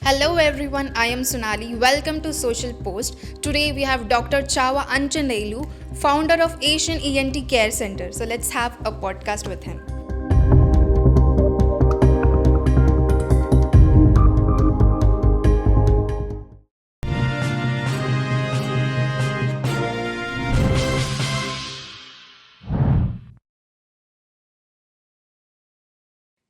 Hello everyone, I am Sonali. Welcome to Socialpost. Today we have Dr. Chava Anjaneyulu, founder of Asian ENT Care Center. So let's have a podcast with him.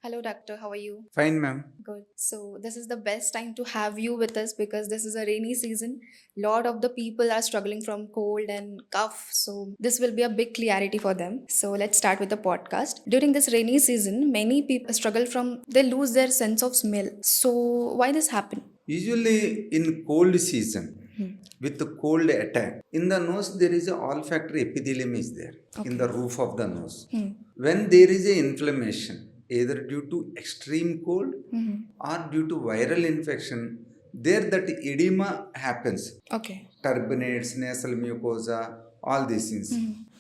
Hello doctor, how are you? Fine, ma'am. Good. So this is the best time to have you with us because this is a rainy season. Lot of the people are struggling from cold and cough. So this will be a big clarity for them. So let's start with the podcast. During this rainy season, many people struggle from they lose their sense of smell. So why this happen? Usually in cold season, with the cold attack, in the nose there is a olfactory epithelium is there in the roof of the nose. When there is a inflammation, either due to extreme cold or due to viral infection, there that edema happens. Okay. Turbinates, nasal mucosa, all these things.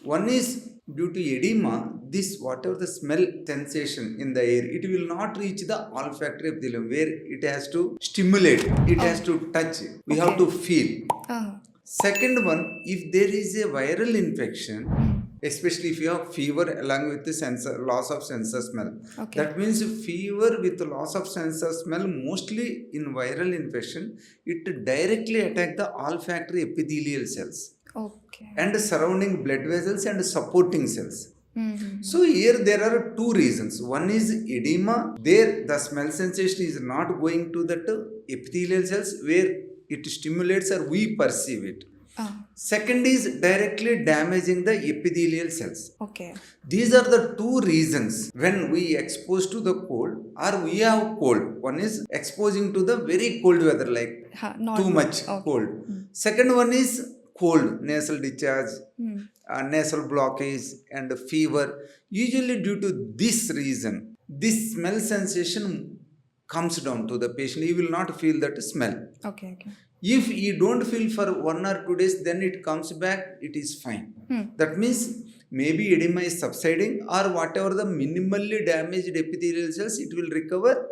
One is due to edema, this whatever the smell sensation in the air, it will not reach the olfactory epithelium where it has to stimulate, it has to touch, we have to feel. Second one, if there is a viral infection, especially if you have fever along with the loss of sense of smell, that means fever with loss of sense of smell, mostly in viral infection, it directly attack the olfactory epithelial cells. Okay. And surrounding blood vessels and supporting cells. So here there are two reasons. One is edema. There the smell sensation is not going to that epithelial cells where it stimulates or we perceive it. Second is directly damaging the epithelial cells. Okay. These are the two reasons when we expose to the cold or we have cold. One is exposing to the very cold weather like too much cold. Second one is cold, nasal discharge, nasal blockage and fever. Usually due to this reason, this smell sensation comes down to the patient. He will not feel that smell. Okay. If you don't feel for 1 or 2 days, then it comes back, it is fine. That means maybe edema is subsiding or whatever the minimally damaged epithelial cells, it will recover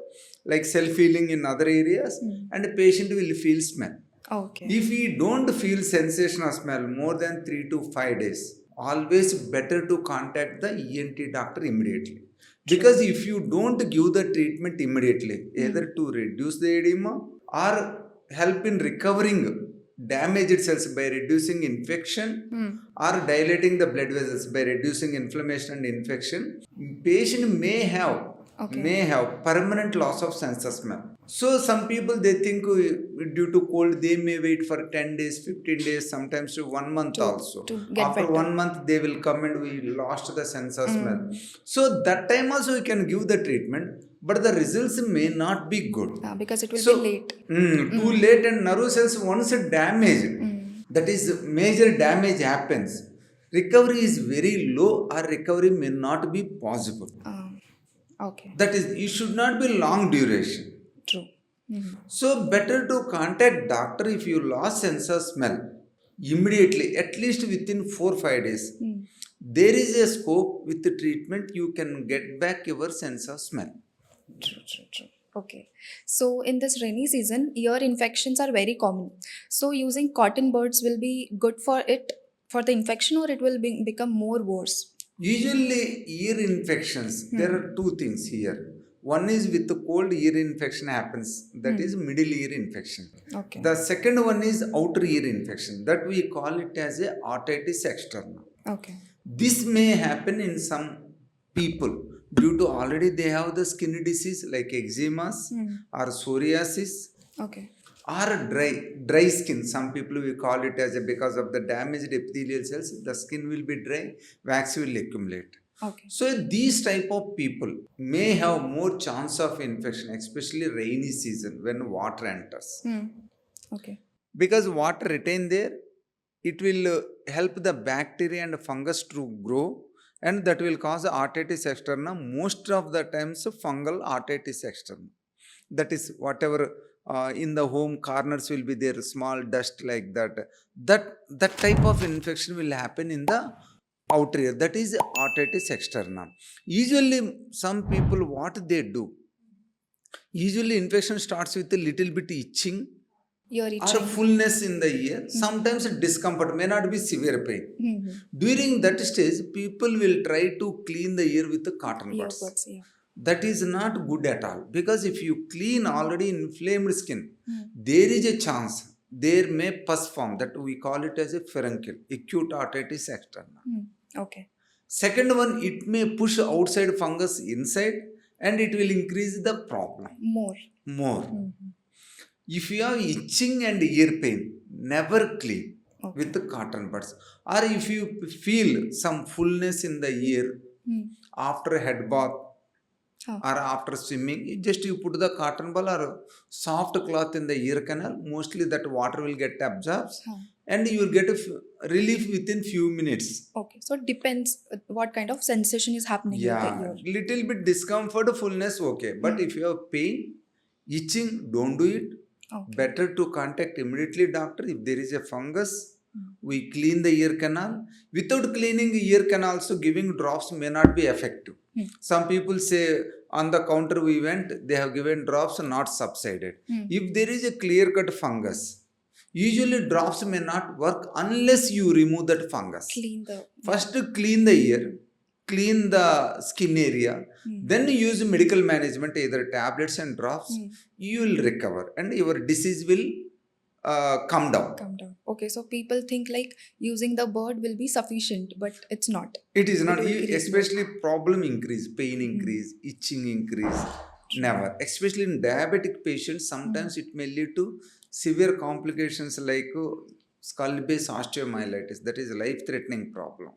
like self-healing in other areas and the patient will feel smell. Okay. If we don't feel sensation or smell more than 3 to 5 days, always better to contact the ENT doctor immediately. Because if you don't give the treatment immediately, either to reduce the edema or help in recovering damaged cells by reducing infection or dilating the blood vessels by reducing inflammation and infection, patient may have permanent loss of sense of smell. So some people they think due to cold they may wait for 10 days, 15 days, sometimes to 1 month also. After better. 1 month they will come and we lost the sense of smell. So that time also we can give the treatment, but the results may not be good. Because it will be late. Too late and nerve cells once damaged, that is major damage happens. Recovery is very low or recovery may not be possible. Okay. That is, it should not be long duration. True. So better to contact doctor if you lost sense of smell immediately, at least within 4-5 days. There is a scope with the treatment you can get back your sense of smell. True. Okay. So in this rainy season, ear infections are very common. So using cotton buds will be good for the infection, or it will become more worse? Usually ear infections, there are two things here. One is with the cold ear infection happens, that is middle ear infection. Okay. The second one is outer ear infection, that we call it as a otitis externa. Okay. This may happen in some people due to already they have the skin disease like eczemas or psoriasis. Okay. Or dry skin. Some people will call it as because of the damaged epithelial cells, the skin will be dry, wax will accumulate. Okay. So these type of people may have more chance of infection, especially rainy season when water enters. Okay. Because water retain there, it will help the bacteria and fungus to grow, and that will cause otitis externa. Most of the times fungal otitis externa. That is whatever in the home corners will be there, small dust like that. That type of infection will happen in the outer ear. That is otitis externa. Usually some people what they do, Usually infection starts with a little bit itching Ear or itching. fullness in the ear. Sometimes discomfort, may not be severe pain. During that stage, people will try to clean the ear with the cotton buds. Earbuds, yeah. That is not good at all, because if you clean already inflamed skin, there is a chance there may pus form, that we call it as a furuncle, acute otitis externa. Okay. Second one, it may push outside fungus inside, and it will increase the problem more. If you have itching and ear pain, never clean with the cotton buds. Or if you feel some fullness in the ear after a head bath or after swimming, you put the cotton ball or soft cloth in the ear canal. Mostly that water will get absorbed and you will get a relief within few minutes. Okay, so it depends what kind of sensation is happening with the ear. Little bit discomfort, fullness, okay. But if you have pain, itching, don't do it. Okay. Better to contact immediately doctor. If there is a fungus, we clean the ear canal. Without cleaning ear canal, also giving drops may not be effective. Some people say on the counter we went, they have given drops, not subsided. If there is a clear cut fungus, usually drops may not work unless you remove that fungus. First clean the ear, clean the skin area, then use medical management, either tablets and drops. You will recover and your disease will come down. Okay, so people think like using the bird will be sufficient, but it's not. It is not. Especially problem increase, pain increase, itching increase. Never. Especially in diabetic patients, sometimes it may lead to severe complications like skull-base osteomyelitis. That is a life-threatening problem.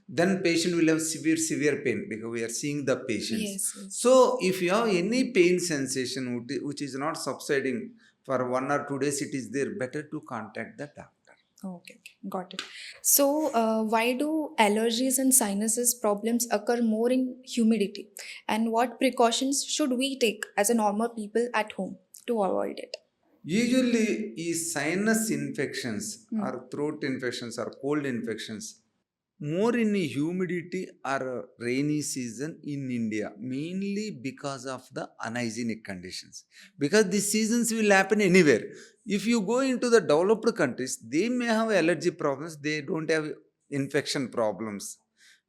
Then patient will have severe pain, because we are seeing the patients. Yes. So if you have any pain sensation which is not subsiding for 1 or 2 days, it is there, better to contact the doctor. Okay, got it. So why do allergies and sinuses problems occur more in humidity, and what precautions should we take as a normal people at home to avoid it? Usually sinus infections or throat infections or cold infections more in humidity or rainy season in India, mainly because of the unhygienic conditions. Because these seasons will happen anywhere. If you go into the developed countries, they may have allergy problems, they don't have infection problems.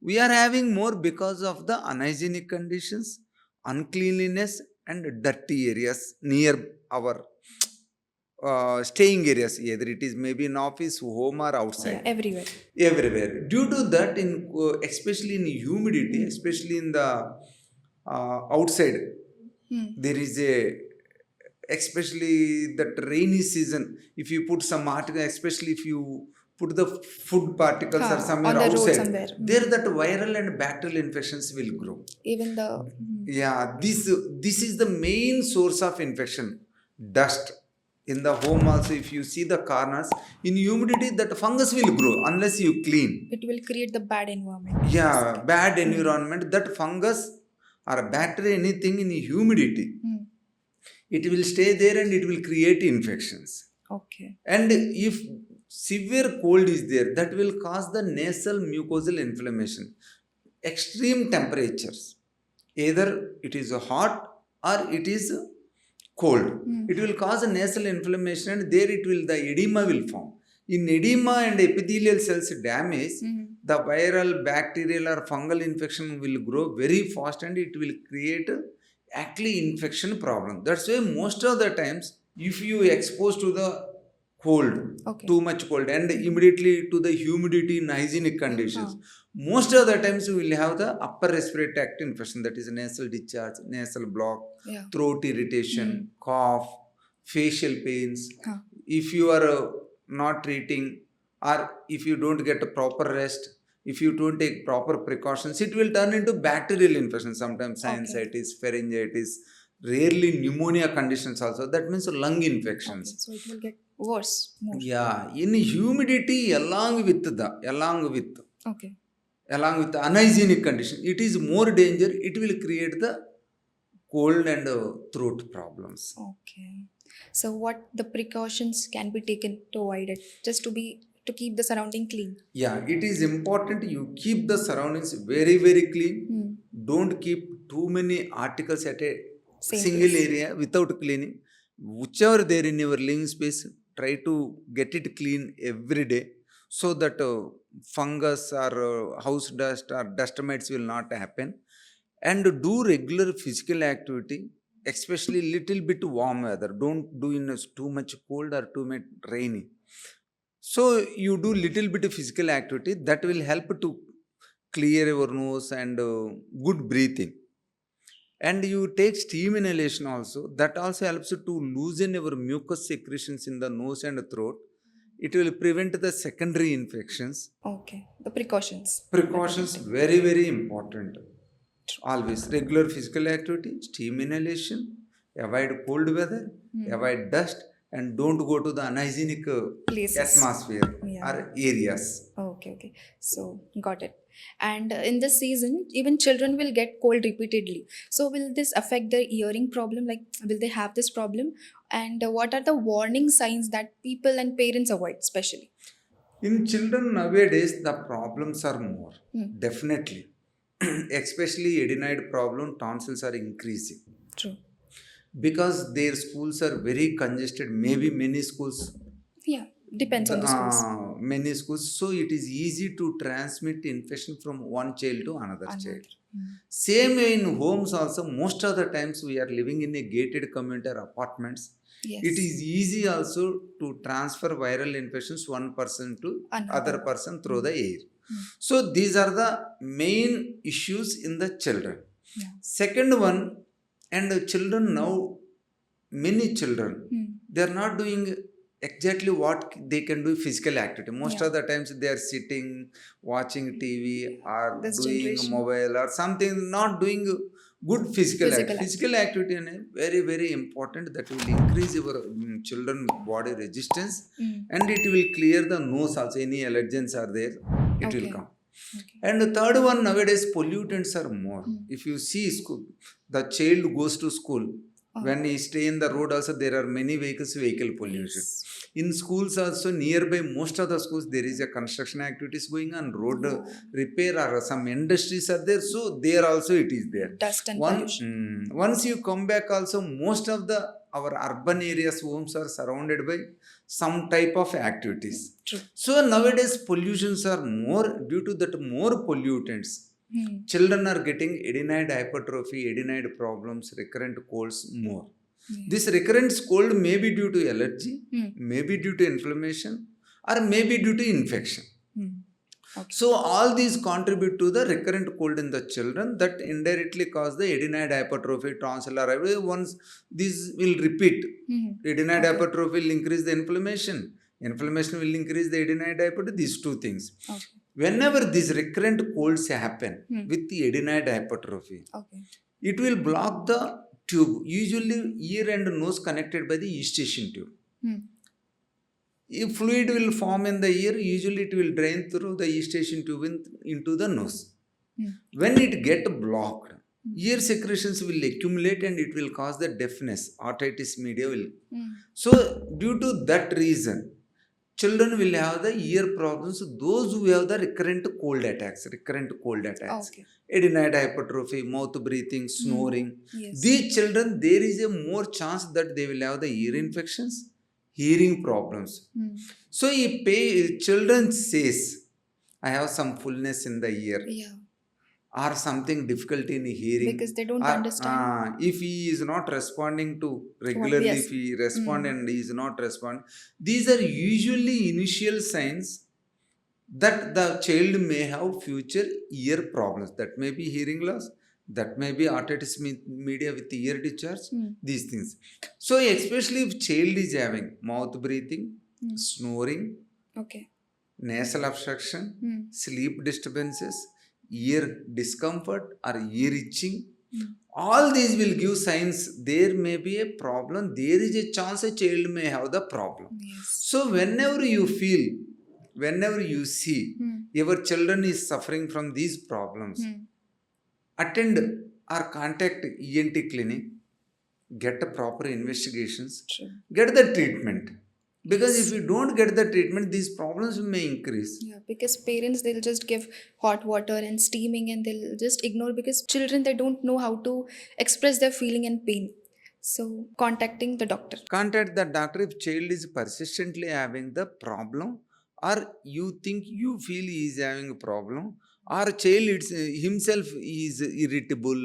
We are having more because of the unhygienic conditions, uncleanliness and dirty areas near our staying areas, either it is maybe in office, home or outside. Everywhere. Due to that, especially in humidity, especially in the outside, there is especially that rainy season, if you put some article, especially if you put the food particles or somewhere outside, there that viral and bacterial infections will grow. This is the main source of infection. Dust. In the home also, if you see the corners, in humidity that fungus will grow unless you clean. It will create the bad environment. Bad environment. That fungus or bacteria, anything in humidity, it will stay there and it will create infections. Okay. And if severe cold is there, that will cause the nasal mucosal inflammation. Extreme temperatures, either it is hot or it is cold, it will cause a nasal inflammation, and there the edema will form. In edema and epithelial cells damage, the viral, bacterial or fungal infection will grow very fast and it will create actually infection problem. That's why most of the times, if you expose to the cold, too much cold, and immediately to the humidity and hygienic conditions, most of the times you will have the upper respiratory tract infection, that is nasal discharge, nasal block, throat irritation, cough, facial pains. If you are not treating, or if you don't get a proper rest, if you don't take proper precautions, it will turn into bacterial infection, sometimes sinusitis, pharyngitis, rarely pneumonia conditions also. That means lung infections. So it will get worse. In humidity, along with the unhygienic condition, it is more danger. It will create the cold and throat problems. Okay. So what the precautions can be taken to avoid it, just to keep the surrounding clean? It is important you keep the surroundings very, very clean. Don't keep too many articles at a Same single place. area without cleaning. Whichever there in your living space, try to get it clean every day, so that fungus or house dust or dust mites will not happen. And do regular physical activity, especially little bit warm weather. Don't do in too much cold or too much rainy. So you do little bit of physical activity that will help to clear your nose and good breathing. And you take steam inhalation also, that also helps you to loosen your mucus secretions in the nose and throat. It will prevent the secondary infections. Okay. The precautions that we can Precautions take. very very important. True. Always regular physical activity, steam inhalation, avoid cold weather, avoid dust, and don't go to the unhygienic Places. atmosphere or Yeah. areas. Okay, okay. So, got it. And in this season, even children will get cold repeatedly. So, will this affect their hearing problem? Like, will they have this problem? And what are the warning signs that people and parents avoid, especially? In children nowadays, the problems are more. Hmm. Definitely. Especially adenoid problem, tonsils are increasing True. because their schools are very congested. Maybe many schools, Yeah, depends on the schools. so it is easy to transmit infection from one child to another child. Another. Hmm. Same way in homes also, most of the times we are living in a gated community or apartments. It Yes. is easy also to transfer viral infections one person to other Another. person through Hmm. the air. Hmm. So these are the main issues in the children. Yeah. Second one, and the children now, many children, Hmm. they are not doing exactly what they can do physical activity. Most Yeah. of the times they are sitting, watching TV or This doing generation. mobile or something, not doing good physical activity. Physical activity. Physical activity is very, very important, that will increase your children body resistance, Hmm. and it will clear the nose also. Any allergens are there, it will Okay. come. Okay. And the third one, nowadays pollutants are more. Hmm. If you see school, the child goes to school. Oh, When he stay in the road also, there are many vehicles, vehicle pollution. yes. In schools also, nearby most of the schools, there is a construction activities going on, road Yeah. repair or some industries are there. So there also it is there. Dust and pollution. Once you come back also, most of the our urban areas homes are surrounded by some type of activities. True. So nowadays pollutions are more, due to that more pollutants. Hmm. Children are getting adenoid hypertrophy, adenoid problems, recurrent colds more. Yeah. This recurrent cold may be due to allergy, Hmm. may be due to inflammation, or may be due to infection. Hmm. Okay. So all these contribute to the recurrent cold in the children, that indirectly cause the adenoid hypertrophy, tonsillar. Once these will repeat, Hmm. adenoid Okay. hypertrophy will increase the inflammation. Inflammation will increase the adenoid hypertrophy. These two things. Okay. Whenever these recurrent colds happen Hmm. with the adenoid hypertrophy, Okay. it will block the tube. Usually, ear and nose connected by the eustachian tube. Hmm. If fluid will form in the ear, usually it will drain through the eustachian tube into the nose. Hmm. When it get blocked, ear secretions will accumulate and it will cause the deafness. Otitis media will. Hmm. So, due to that reason, children will have the ear problems. Those who have the recurrent cold attacks, Okay. adenoid hypertrophy, mouth breathing, snoring. Yes. These children, there is a more chance that they will have the ear infections, hearing problems. Hmm. So, if children says, I have some fullness in the ear, Yeah. or something difficulty in hearing, Because they don't or understand if he is not responding to what. regularly, Yes. if he respond Hmm. and he is not respond, these are usually initial signs that the child may have future ear problems. That may be hearing loss, that may be otitis media with ear discharge, Hmm. these things. So especially if child is having mouth breathing, Hmm. snoring, Okay. nasal obstruction, Hmm. sleep disturbances, ear discomfort or ear itching, Hmm. all these will give signs there may be a problem. There is a chance a child may have the problem. Yes. So whenever you feel, whenever you see Hmm. your children is suffering from these problems, Hmm. attend or contact ENT clinic, get the proper investigations, True. get the treatment. Because if Yes. you don't get the treatment, these problems may increase. Yeah, because parents they'll just give hot water and steaming and they'll just ignore because children they don't know how to express their feeling and pain. So contacting the doctor. Contact the doctor if child is persistently having the problem, or you think you feel he is having a problem, or child himself is irritable,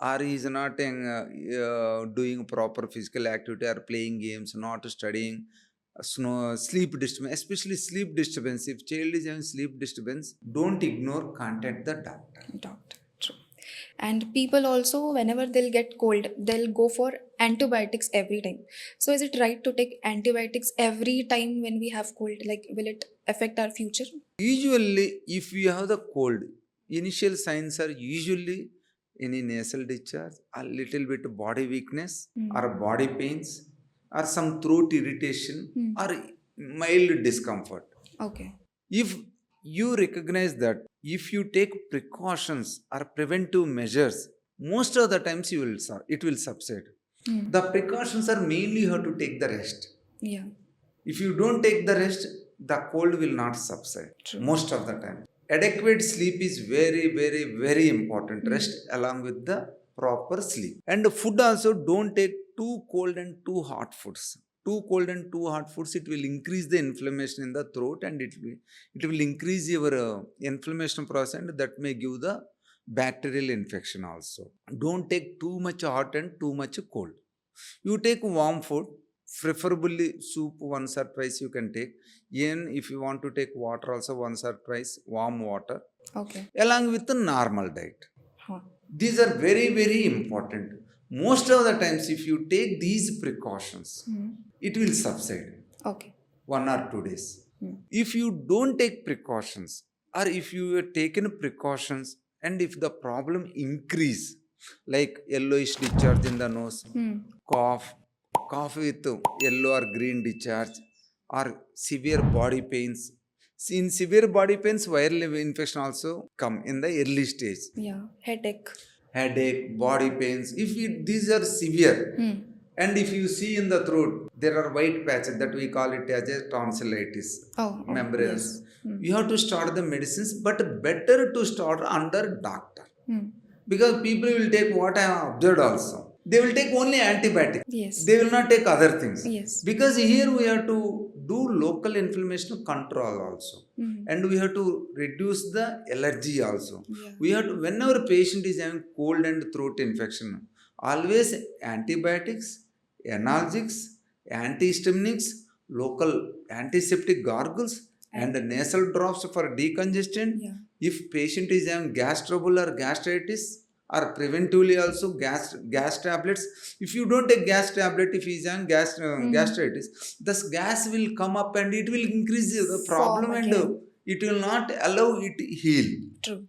or he is not doing proper physical activity or playing games, not studying, sleep disturbance, especially sleep disturbance. If child is having sleep disturbance, don't ignore, contact the doctor. Doctor. True. And people also, whenever they'll get cold, they'll go for antibiotics every time. So is it right to take antibiotics every time when we have cold? Like, will it affect our future? Usually, if you have the cold, initial signs are usually any nasal discharge, a little bit body weakness, or body pains, or some throat irritation, or mild discomfort. Okay. If you recognize that, if you take precautions or preventive measures, most of the times it will subside. The precautions are mainly you have to take the rest. Yeah. If you don't take the rest, the cold will not subside. True. Most of the time. Adequate sleep is very, very, very important. Rest along with the proper sleep. And food also, don't take too cold and too hot foods. Too cold and too hot foods, it will increase the inflammation in the throat, and it will increase your inflammation process, and that may give the bacterial infection also. Don't take too much hot and too much cold. You take warm food, preferably soup once or twice you can take. Even if you want to take water also once or twice, warm water, Okay. along with the normal diet. Huh. These are very, very important. Most of the times, if you take these precautions, it will subside Okay. 1 or 2 days. If you don't take precautions, or if you have taken precautions and if the problem increase, like yellowish discharge in the nose, cough, cough with yellow or green discharge, or severe body pains. See, in severe body pains, viral infection also come in the early stage. Yeah. Headache. Headache, body pains. These are severe, and if you see in the throat, there are white patches that we call it as a tonsillitis, Oh, membranous. yes. You have to start the medicines, but better to start under doctor, Hmm. because people will take what I have observed also. They will take only antibiotics. Yes. They will not take other things. Yes. Because here we have to do local inflammation control also. And we have to reduce the allergy also. Yeah. We have to, whenever patient is having cold and throat infection, always antibiotics, analgesics, antihistaminics, local antiseptic gargles, and nasal drops for decongestant. Yeah. If patient is having gas trouble or gastritis, or preventively also gas tablets. If you don't take gas tablet, if he is having gastritis, this gas will come up and it will increase the problem, Form and again. it will not allow it heal. True.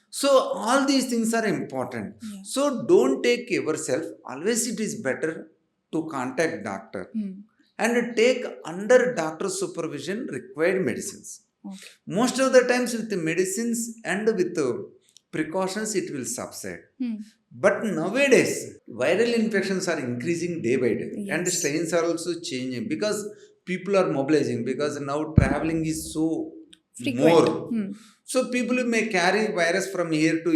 So all these things are important. Yeah. So don't take yourself. Always it is better to contact doctor and take under doctor supervision required medicines. Okay. Most of the times with the medicines and with precautions, it will subside. But nowadays, viral infections are increasing day by day, and Yes. strains are also changing because people are mobilizing, because now traveling is so Frequent. more. So people may carry virus from here to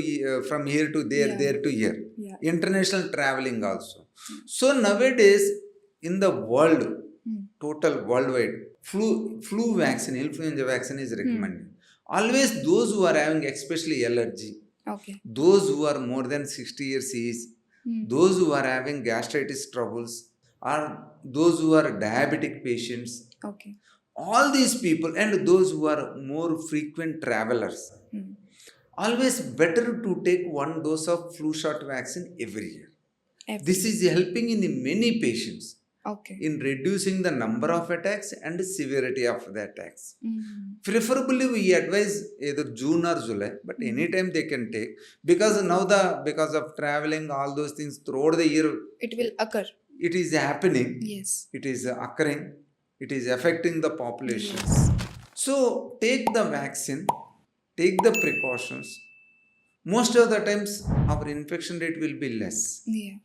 there, Yeah. there to here. Yeah. International traveling also. So nowadays in the world, total worldwide, flu vaccine, influenza vaccine is recommended. Always those who are having especially allergy, Okay. those who are more than 60 years age, those who are having gastritis troubles, or those who are diabetic patients, Okay. all these people, and those who are more frequent travelers, always better to take one dose of flu shot vaccine every year. This is helping in many patients Okay. in reducing the number of attacks and severity of the attacks. Preferably, we advise either June or July, but anytime they can take, because now because of traveling, all those things throughout the year, It will occur. it is happening. Yes. It is occurring. It is affecting the population. Yes. So take the vaccine, take the precautions. Most of the times, our infection rate will be less. Yeah.